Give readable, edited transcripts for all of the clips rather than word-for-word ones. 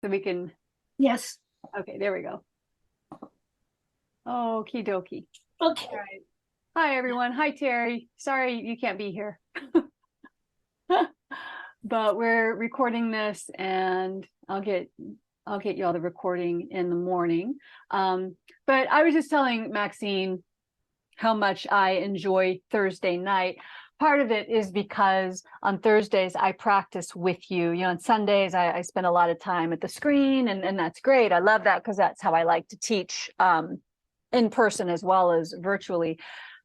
so we can, Yes. okay, there we go. Okie dokie. Okay. All right. Hi, everyone. Hi, Terry. Sorry you can't be here. But we're recording this and I'll get you all the recording in the morning. But I was just telling Maxine how much I enjoy Thursday night. Part of it is because on Thursdays I practice with you. You know, on Sundays I spend a lot of time at the screen, and that's great. I love that because that's how I like to teach in person as well as virtually.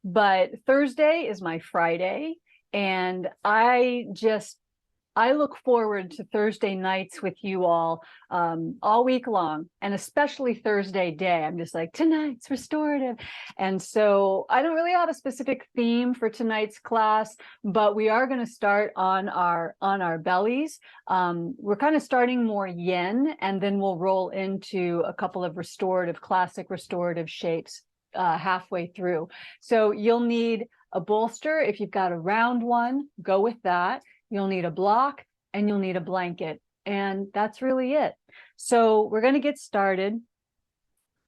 But Thursday is my Friday, and I look forward to Thursday nights with you all week long, and especially Thursday day. I'm just like, tonight's restorative. And so I don't really have a specific theme for tonight's class, but we are going to start on our bellies. We're kind of starting more yin, and then we'll roll into a couple of classic restorative shapes halfway through. So you'll need a bolster. If you've got a round one, go with that. You'll need a block and you'll need a blanket. And that's really it. So we're going to get started.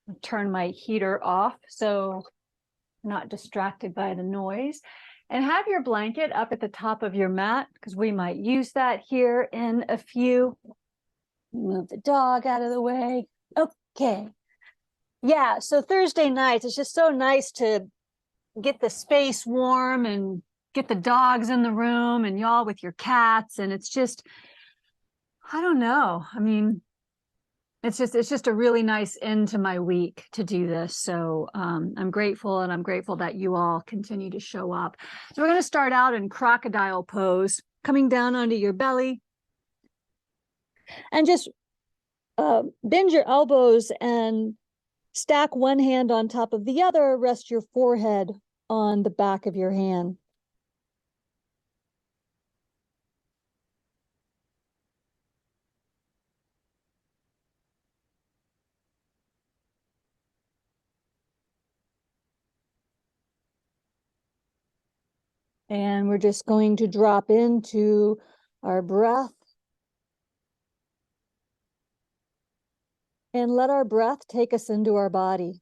I'll turn my heater off so I'm not distracted by the noise. And have your blanket up at the top of your mat because we might use that here in a few. Move the dog out of the way. Okay. Yeah, so Thursday nights, it's just so nice to get the space warm and get the dogs in the room and y'all with your cats. And it's just, I don't know. I mean, it's just a really nice end to my week to do this. So I'm grateful, and I'm grateful that you all continue to show up. So we're going to start out in crocodile pose, coming down onto your belly, and just bend your elbows and stack one hand on top of the other. Rest your forehead on the back of your hand. And we're just going to drop into our breath and let our breath take us into our body.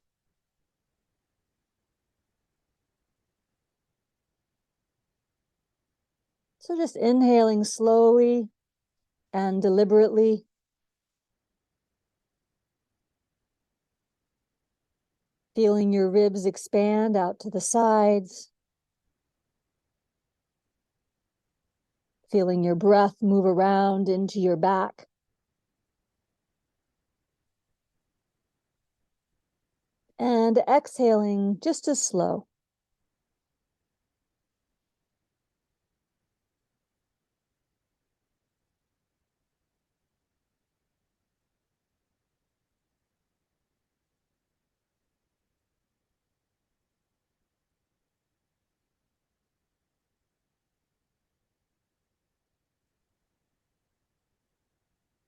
So just inhaling slowly and deliberately. Feeling your ribs expand out to the sides. Feeling your breath move around into your back. And exhaling just as slow.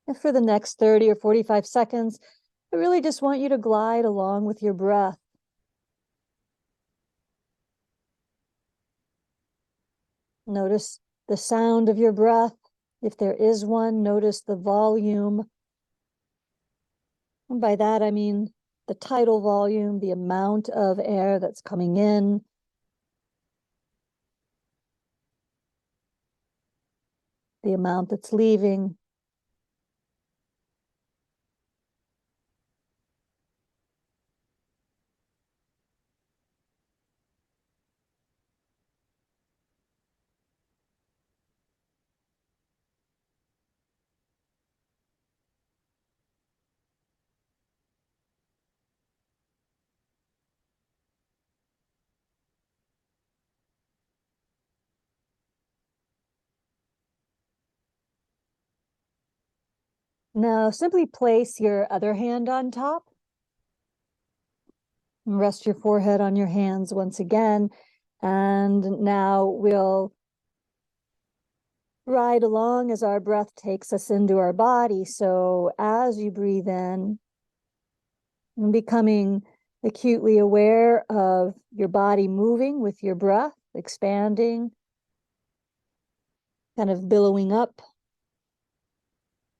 And for the next 30 or 45 seconds, I really just want you to glide along with your breath. Notice the sound of your breath. If there is one, notice the volume. And by that, I mean the tidal volume, the amount of air that's coming in. The amount that's leaving. Now simply place your other hand on top. And rest your forehead on your hands once again. And now we'll ride along as our breath takes us into our body. So as you breathe in, and becoming acutely aware of your body moving with your breath, expanding, kind of billowing up.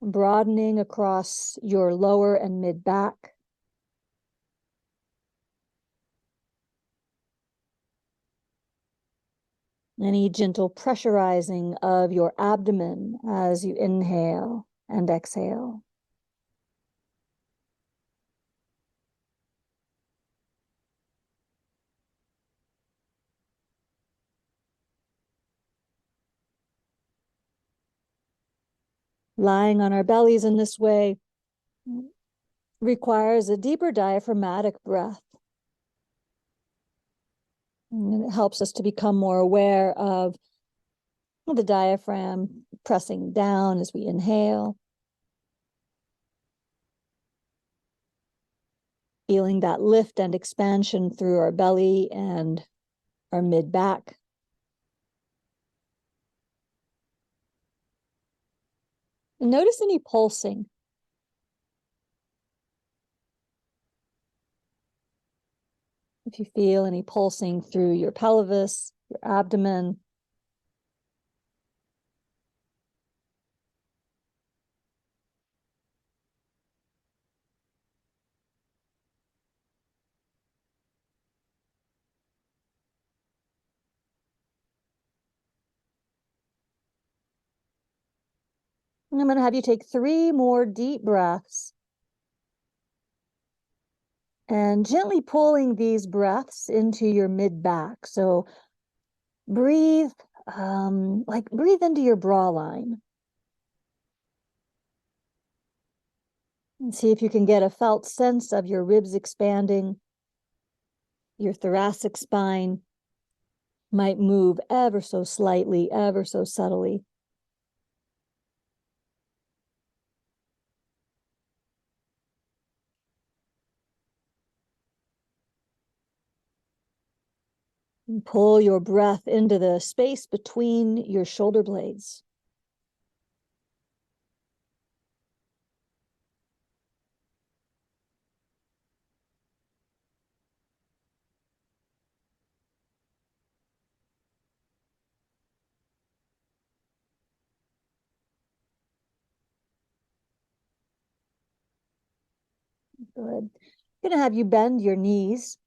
broadening across your lower and mid back. Any gentle pressurizing of your abdomen as you inhale and exhale. Lying on our bellies in this way requires a deeper diaphragmatic breath. And it helps us to become more aware of the diaphragm pressing down as we inhale. Feeling that lift and expansion through our belly and our mid back. And notice any pulsing. If you feel any pulsing through your pelvis, your abdomen. And I'm going to have you take 3 more deep breaths. And gently pulling these breaths into your mid back. So breathe, breathe into your bra line. And see if you can get a felt sense of your ribs expanding. Your thoracic spine might move ever so slightly, ever so subtly. And pull your breath into the space between your shoulder blades. Good. I'm going to have you bend your knees.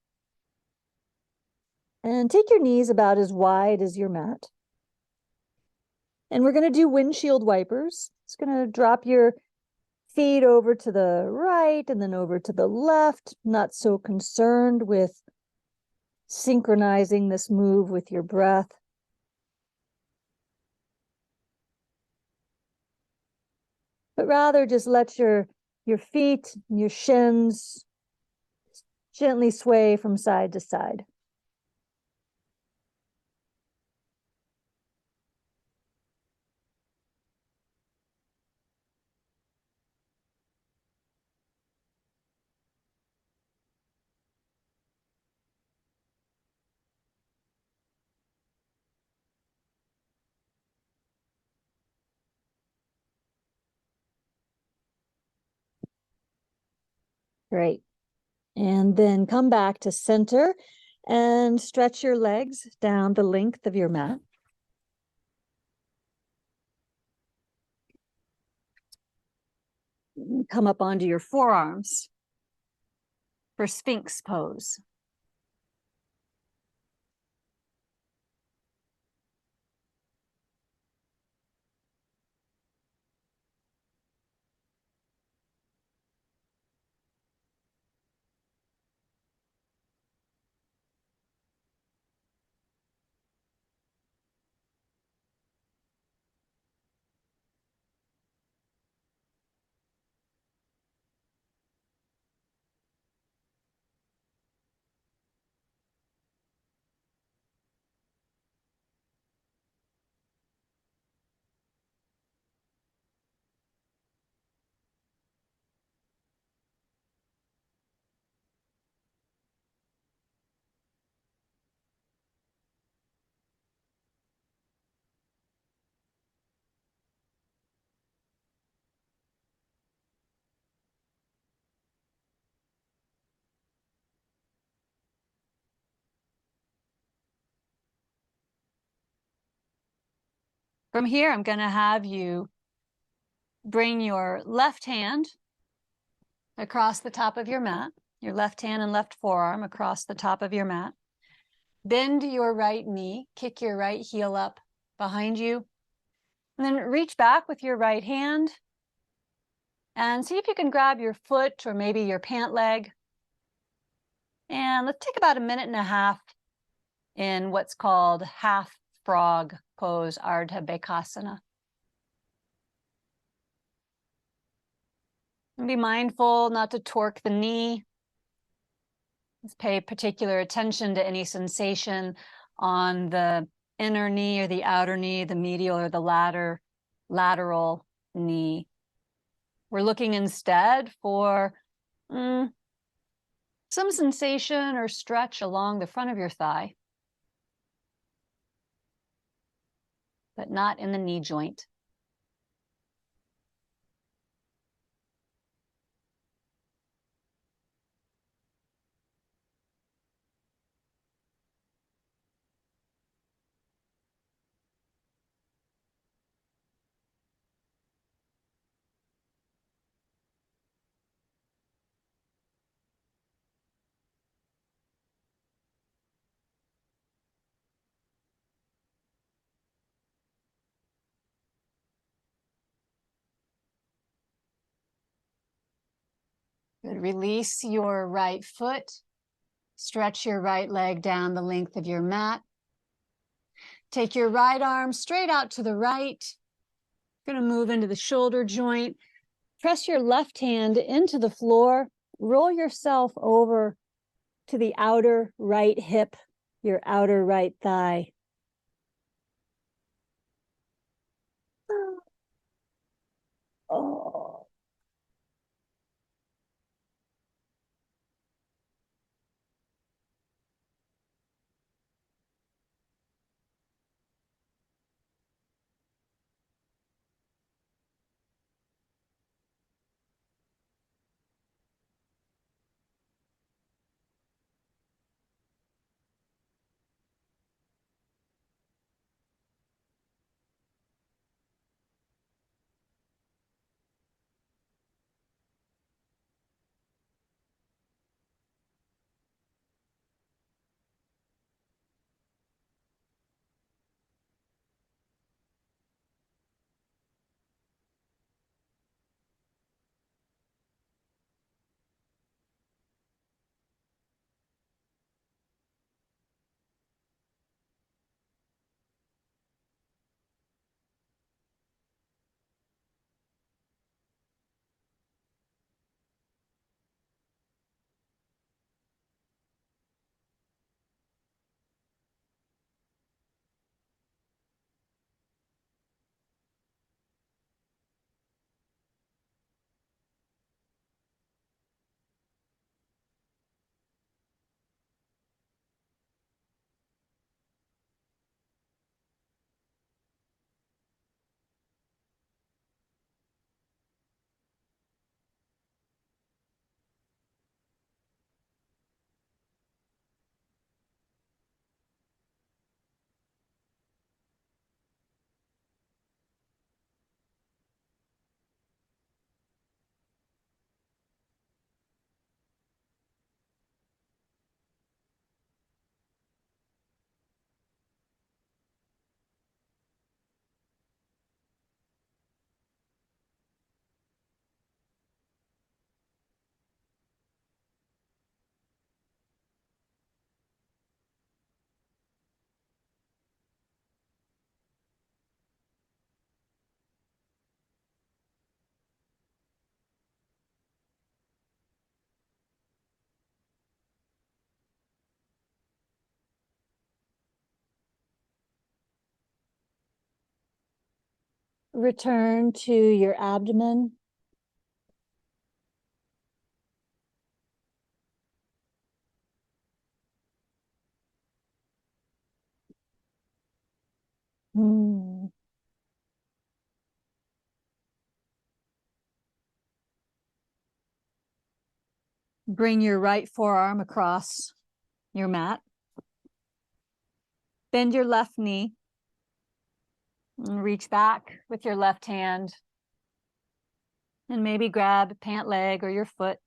And take your knees about as wide as your mat. And we're going to do windshield wipers. It's going to drop your feet over to the right and then over to the left. Not so concerned with synchronizing this move with your breath. But rather just let your feet and your shins gently sway from side to side. Great. And then come back to center and stretch your legs down the length of your mat. Come up onto your forearms for Sphinx pose. From here, I'm going to have you Bring your left hand across the top of your mat, your left hand and left forearm across the top of your mat. Bend your right knee, kick your right heel up behind you, and then reach back with your right hand and see if you can grab your foot or maybe your pant leg. And let's take about 1.5 minutes in what's called half frog pose, Ardha Bekasana. And be mindful not to torque the knee. Let's pay particular attention to any sensation on the inner knee or the outer knee, the medial or the lateral knee. We're looking instead for some sensation or stretch along the front of your thigh, but not in the knee joint. Good. Release your right foot. Stretch your right leg down the length of your mat. Take your right arm straight out to the right. You're going to move into the shoulder joint. Press your left hand into the floor. Roll yourself over to the outer right hip, your outer right thigh. Oh. Return to your abdomen. Bring your right forearm across your mat. Bend your left knee. And reach back with your left hand And maybe grab a pant leg or your foot.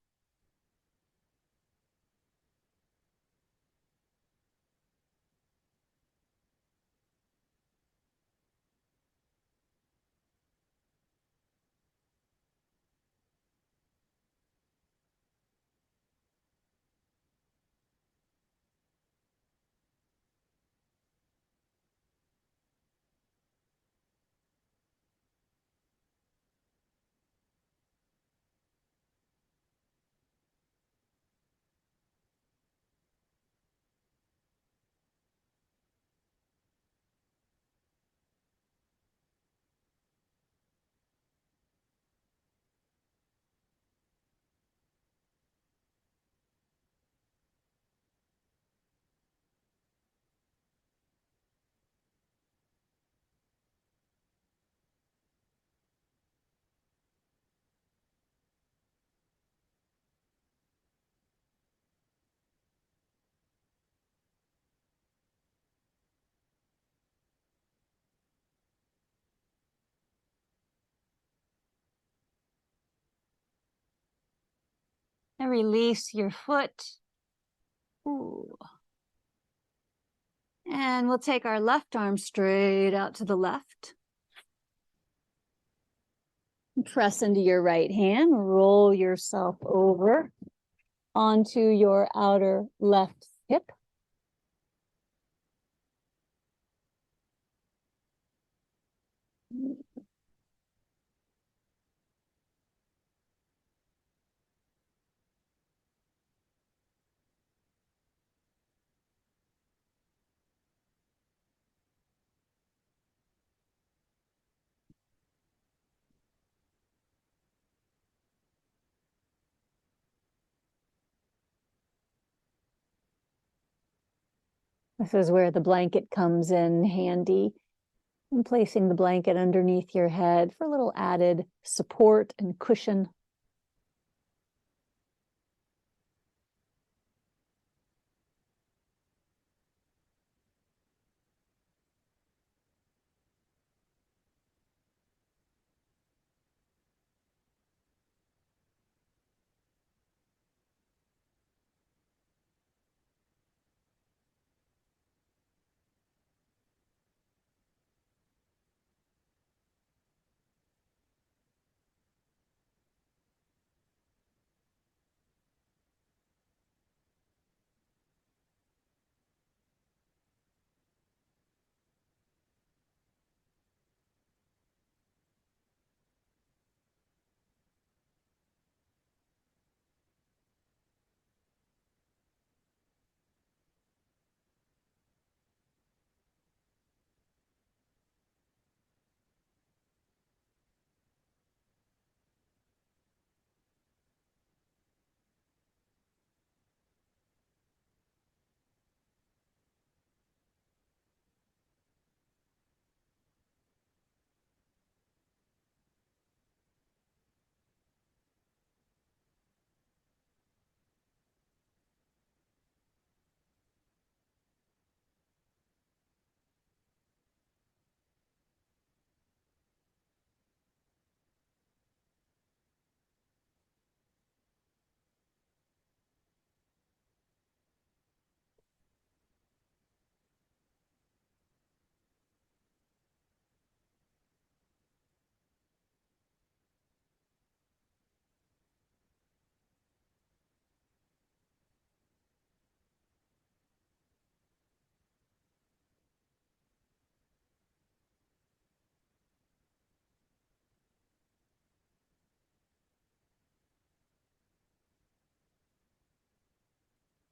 And release your foot. Ooh. And we'll take our left arm straight out to the left. Press into your right hand, roll yourself over onto your outer left hip. This is where the blanket comes in handy. And placing the blanket underneath your head for a little added support and cushion.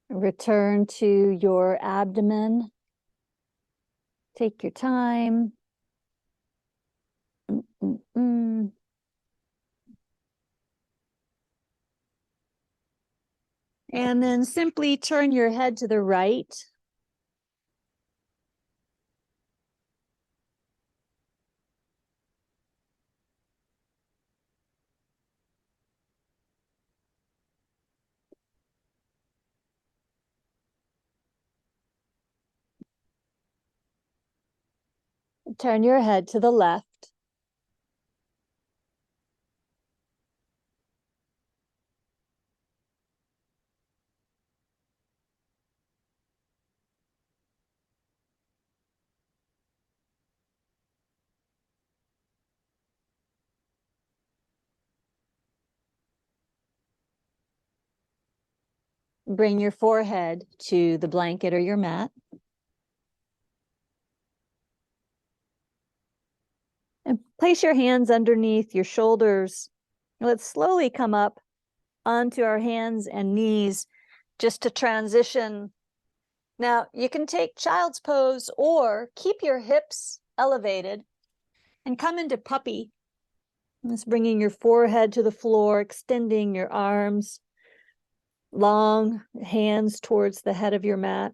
Return to your abdomen. Take your time. And then simply turn your head to the right. Turn your head to the left. bring your forehead to the blanket or your mat. And place your hands underneath your shoulders. Let's slowly come up onto our hands and knees just to transition. Now, you can take child's pose or keep your hips elevated and come into puppy. Just bringing your forehead to the floor, extending your arms, long hands towards the head of your mat.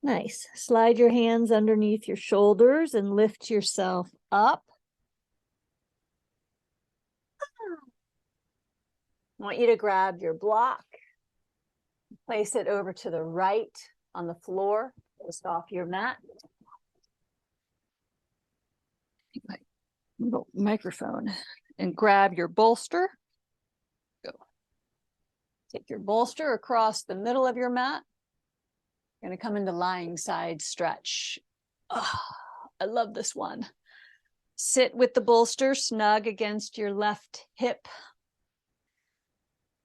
Nice. Slide your hands underneath your shoulders and lift yourself up. I want you to grab your block, place it over to the right on the floor, just off your mat. Microphone, and grab your bolster. Go. Take your bolster across the middle of your mat. You're going to come into lying side stretch. Oh, I love this one. Sit with the bolster snug against your left hip.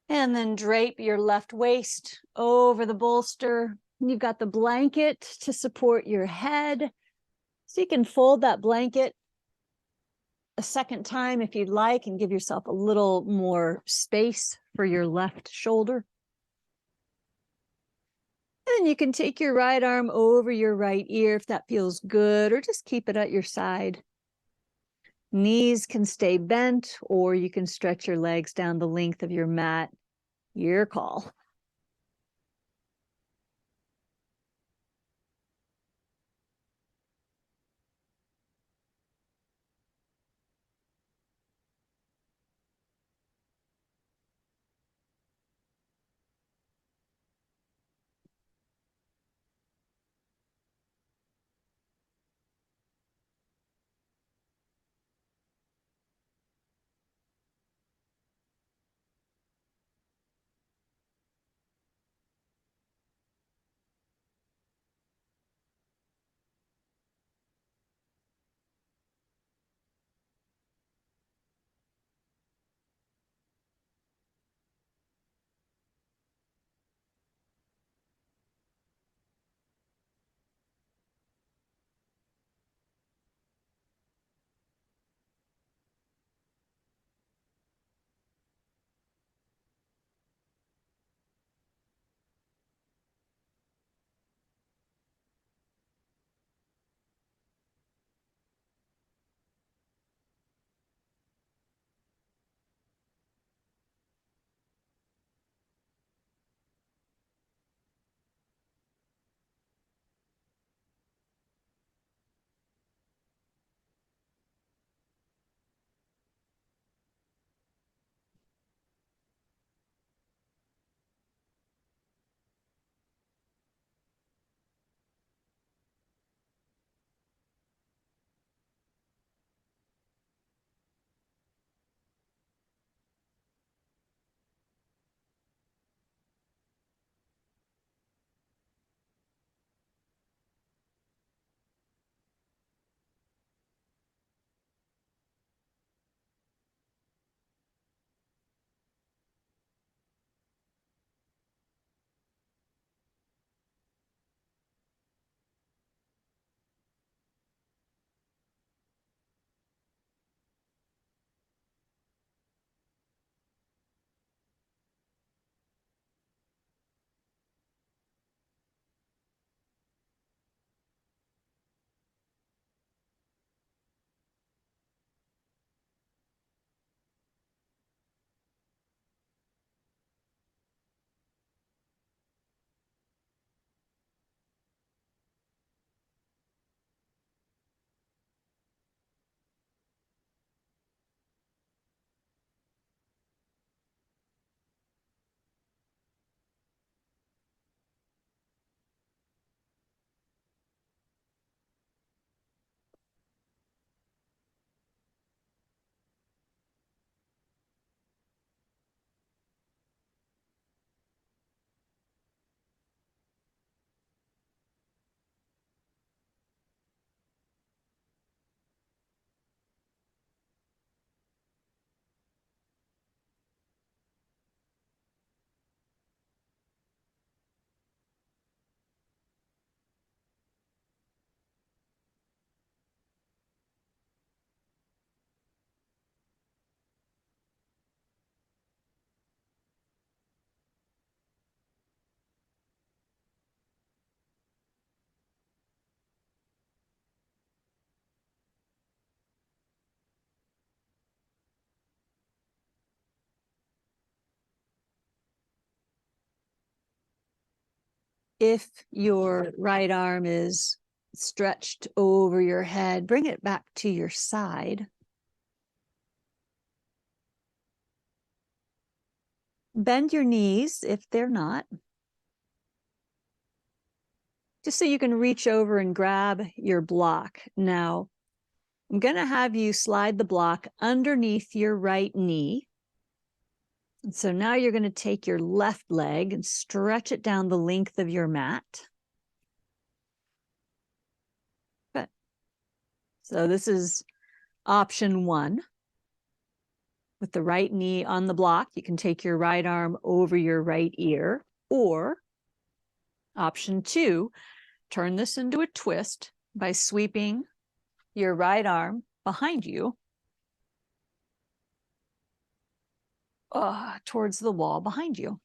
And then drape your left waist over the bolster. You've got the blanket to support your head. So you can fold that blanket a second time if you'd like and give yourself a little more space for your left shoulder. And you can take your right arm over your right ear if that feels good, or just keep it at your side. Knees can stay bent, or you can stretch your legs down the length of your mat. Your call. If your right arm is stretched over your head, bring it back to your side. Bend your knees if they're not, just so you can reach over and grab your block. Now, I'm going to have you slide the block underneath your right knee. And so now you're going to take your left leg and stretch it down the length of your mat. Good. So this is option 1. With the right knee on the block, you can take your right arm over your right ear. Or option 2, turn this into a twist by sweeping your right arm behind you towards the wall behind you.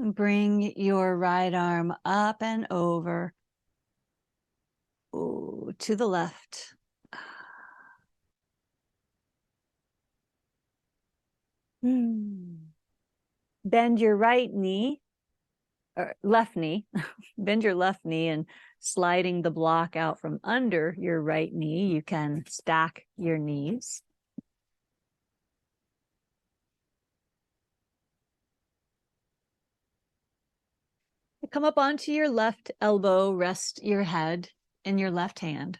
Bring your right arm up and over to the left. Bend your right knee, or left knee, bend your left knee, and sliding the block out from under your right knee, you can stack your knees. Come up onto your left elbow, rest your head in your left hand.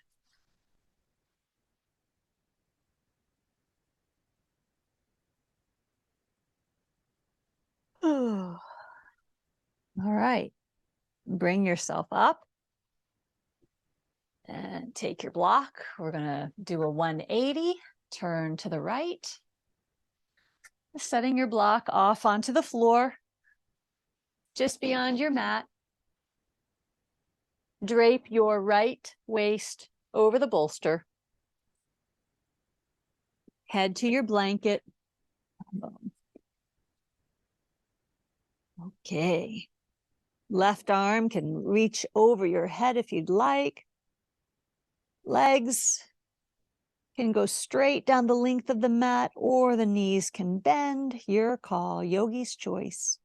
All right, bring yourself up and take your block. We're gonna do a 180, turn to the right, setting your block off onto the floor, just beyond your mat. Drape your right waist over the bolster. Head to your blanket. Okay. Left arm can reach over your head if you'd like. Legs can go straight down the length of the mat, or the knees can bend. Your call, yogi's choice.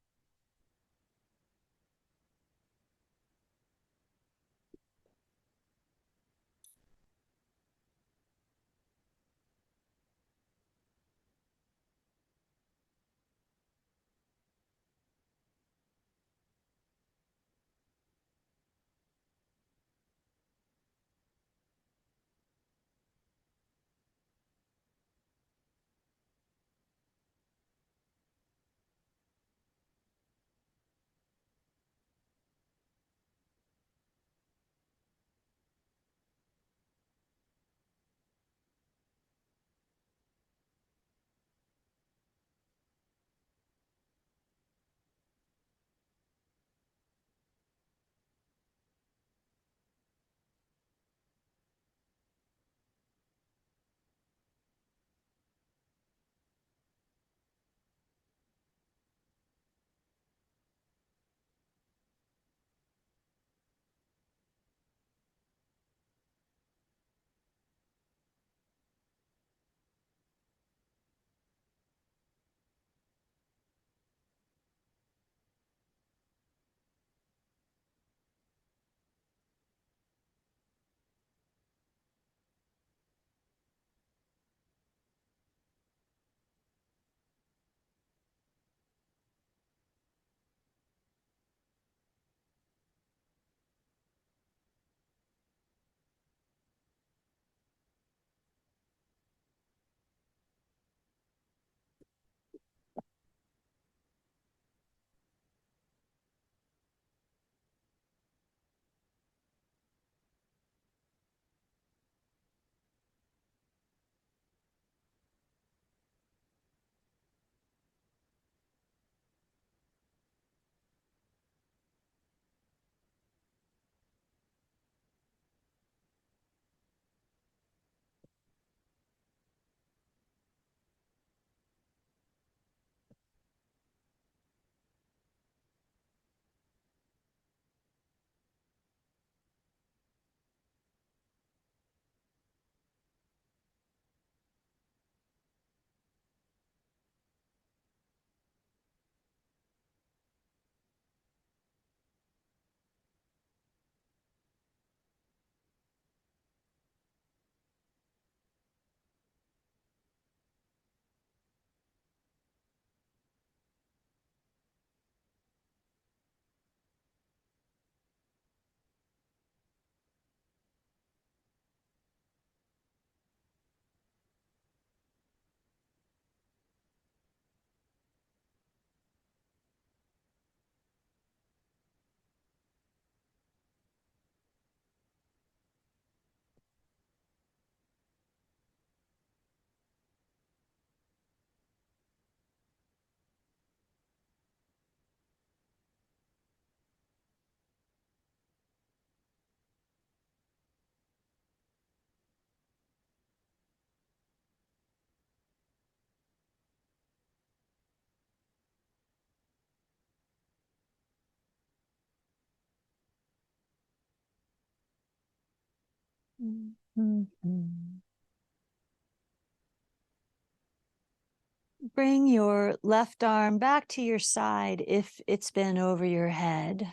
Bring your left arm back to your side if it's been over your head.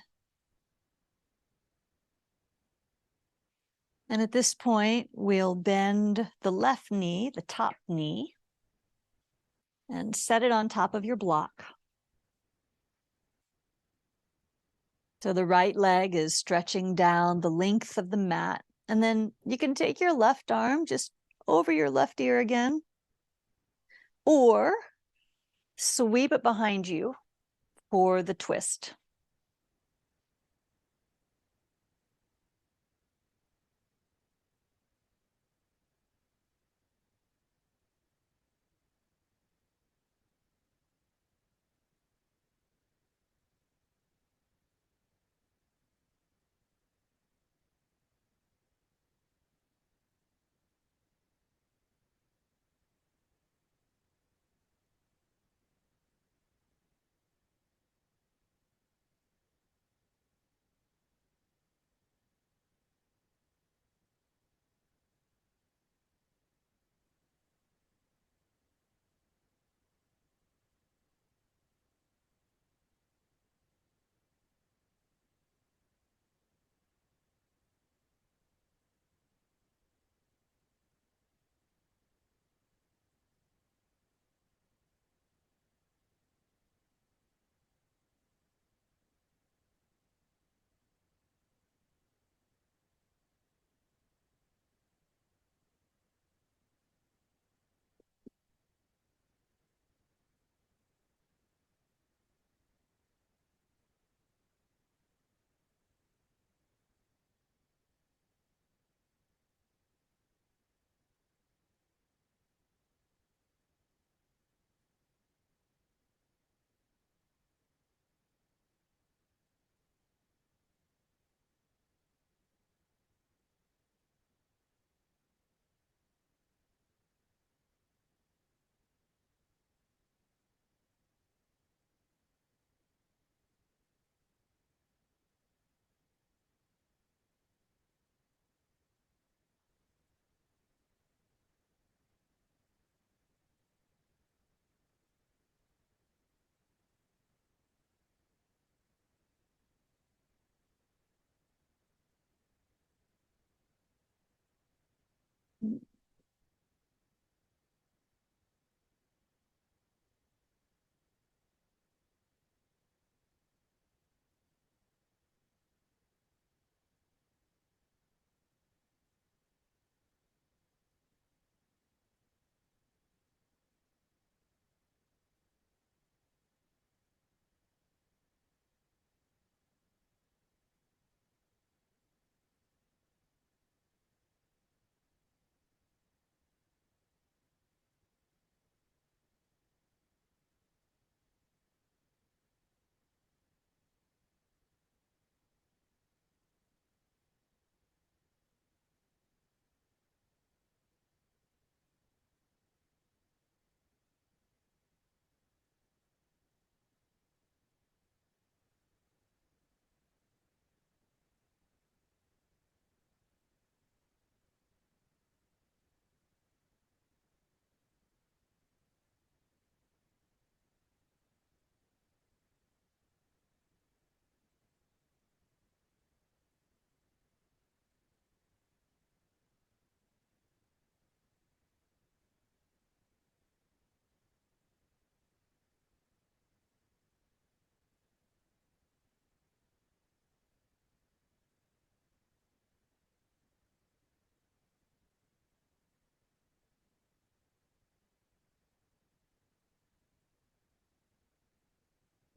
And at this point, we'll bend the left knee, the top knee, and set it on top of your block. So the right leg is stretching down the length of the mat. And then you can take your left arm just over your left ear again, or sweep it behind you for the twist.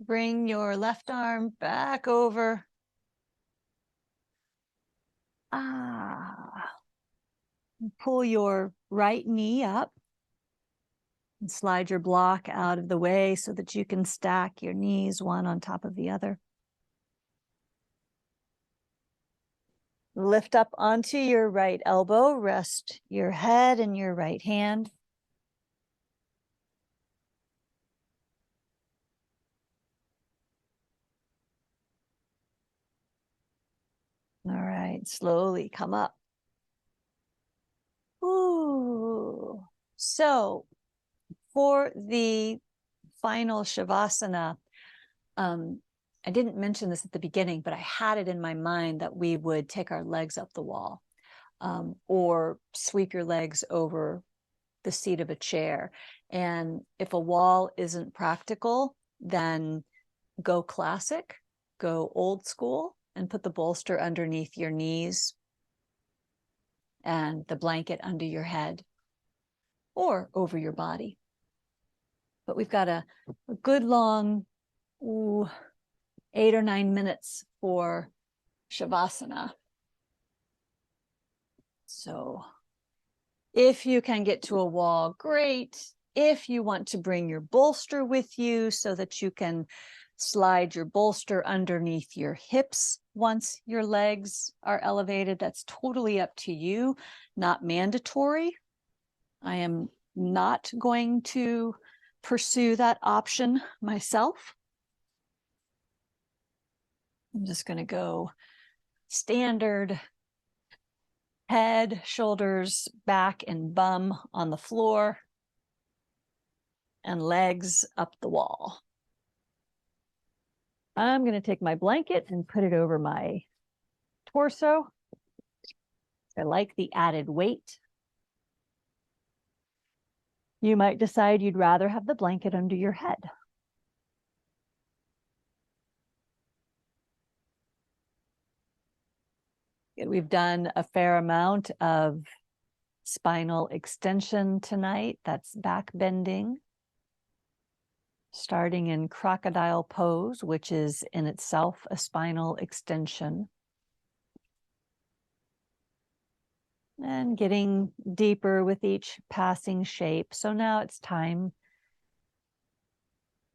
Bring your left arm back over. Pull your right knee up and slide your block out of the way so that you can stack your knees one on top of the other. Lift up onto your right elbow, rest your head in your right hand. All right, slowly come up. Ooh. So for the final Shavasana, I didn't mention this at the beginning, but I had it in my mind that we would take our legs up the wall, or sweep your legs over the seat of a chair. And if a wall isn't practical, then go classic, go old school, and put the bolster underneath your knees and the blanket under your head or over your body. But we've got a good long 8 or 9 minutes for Shavasana. So if you can get to a wall, great. If you want to bring your bolster with you so that you can slide your bolster underneath your hips once your legs are elevated, that's totally up to you, not mandatory. I am not going to pursue that option myself. I'm just going to go standard head, shoulders, back, and bum on the floor, and legs up the wall. I'm going to take my blanket and put it over my torso. I like the added weight. You might decide you'd rather have the blanket under your head. We've done a fair amount of spinal extension tonight. That's back bending. Starting in crocodile pose, which is in itself a spinal extension. And getting deeper with each passing shape. So now it's time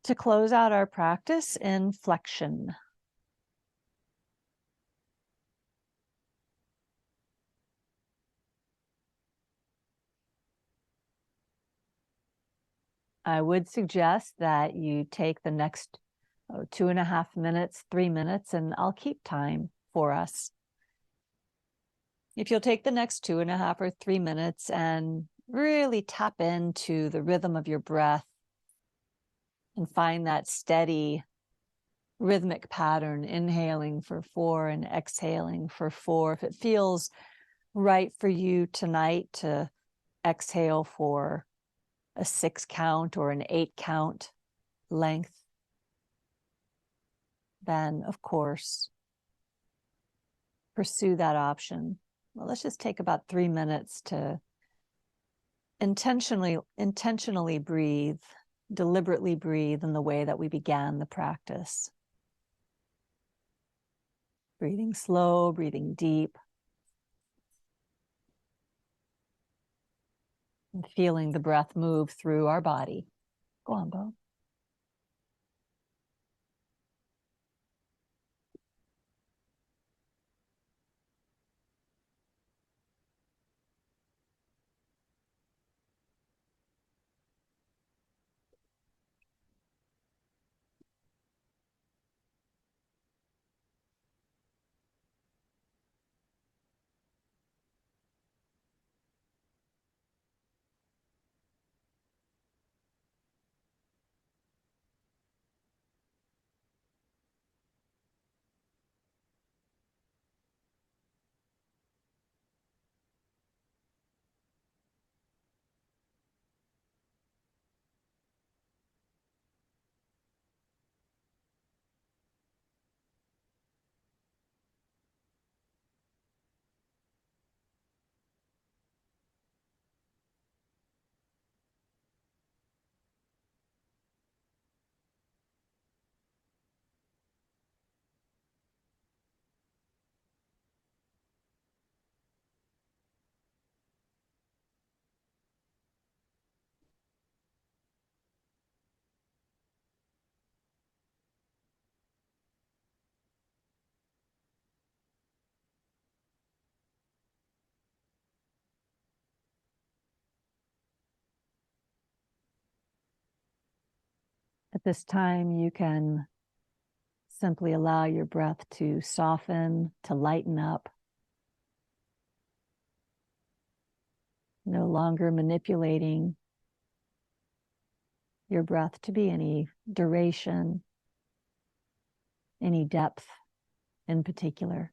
to close out our practice in flexion. I would suggest that you take the next 2.5 minutes, 3 minutes, and I'll keep time for us. If you'll take the next 2.5 or 3 minutes and really tap into the rhythm of your breath and find that steady rhythmic pattern, inhaling for 4 and exhaling for 4. If it feels right for you tonight to exhale for a 6 count or an 8 count length, then of course, pursue that option. Well, let's just take about 3 minutes to intentionally breathe, deliberately breathe in the way that we began the practice. Breathing slow, breathing deep, and feeling the breath move through our body. Go on, Bo. At this time, you can simply allow your breath to soften, to lighten up, no longer manipulating your breath to be any duration, any depth in particular.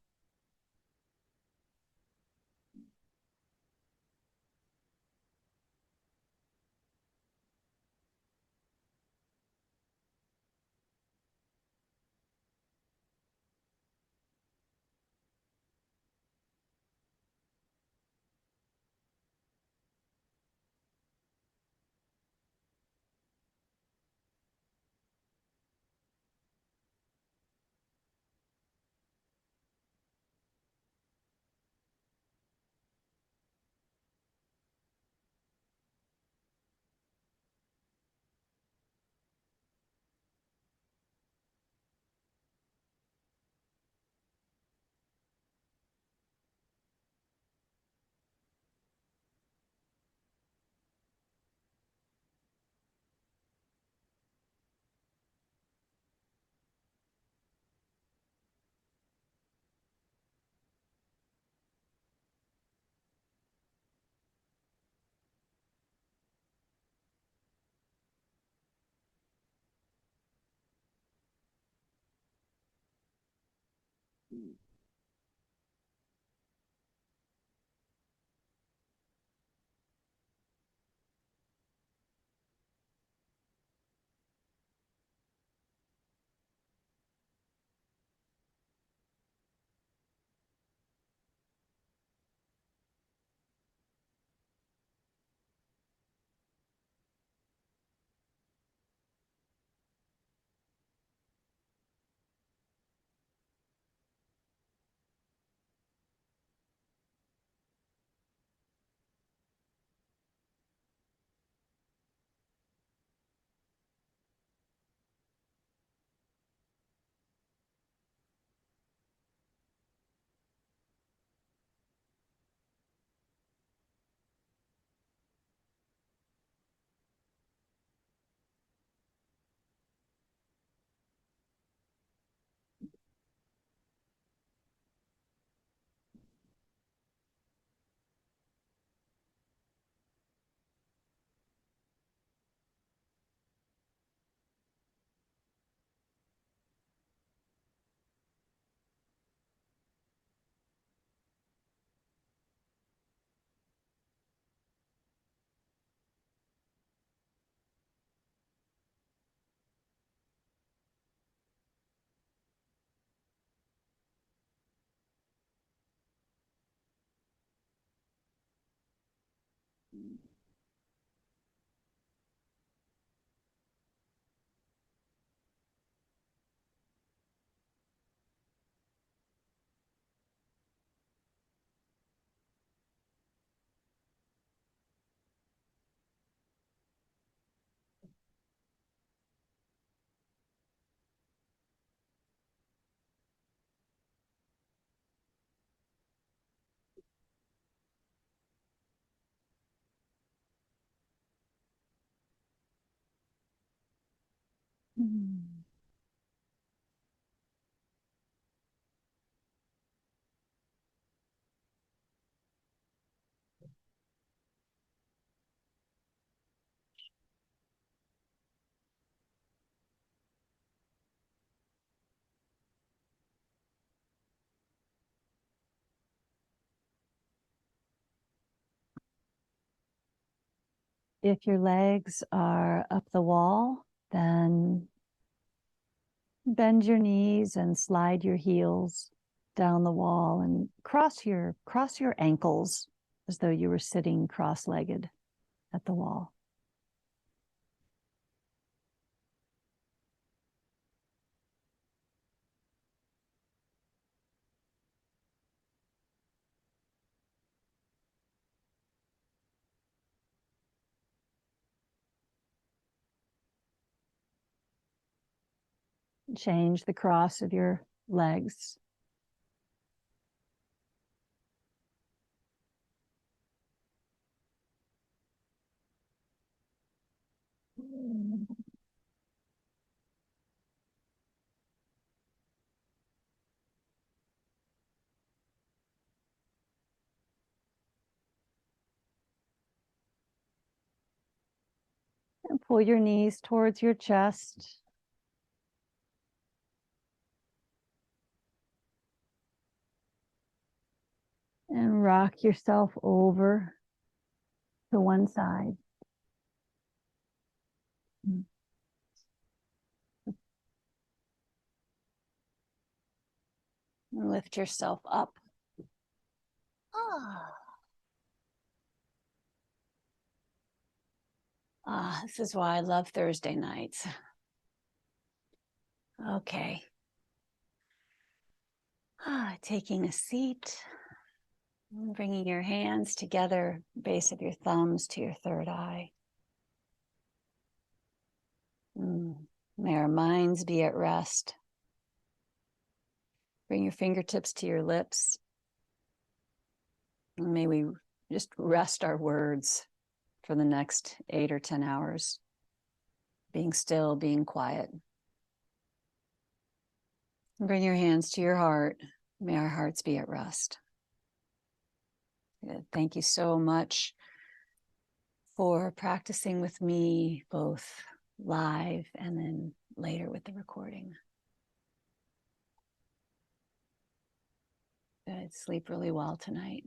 If your legs are up the wall, then bend your knees and slide your heels down the wall and cross your ankles as though you were sitting cross-legged at the wall. Change the cross of your legs. Pull your knees towards your chest. And rock yourself over to one side. And lift yourself up. This is why I love Thursday nights. Okay. Taking a seat. Bringing your hands together, base of your thumbs to your third eye. May our minds be at rest. Bring your fingertips to your lips. And may we just rest our words for the next 8 or 10 hours. Being still, being quiet. And bring your hands to your heart. May our hearts be at rest. Good. Thank you so much for practicing with me, both live and then later with the recording. Good. Sleep really well tonight.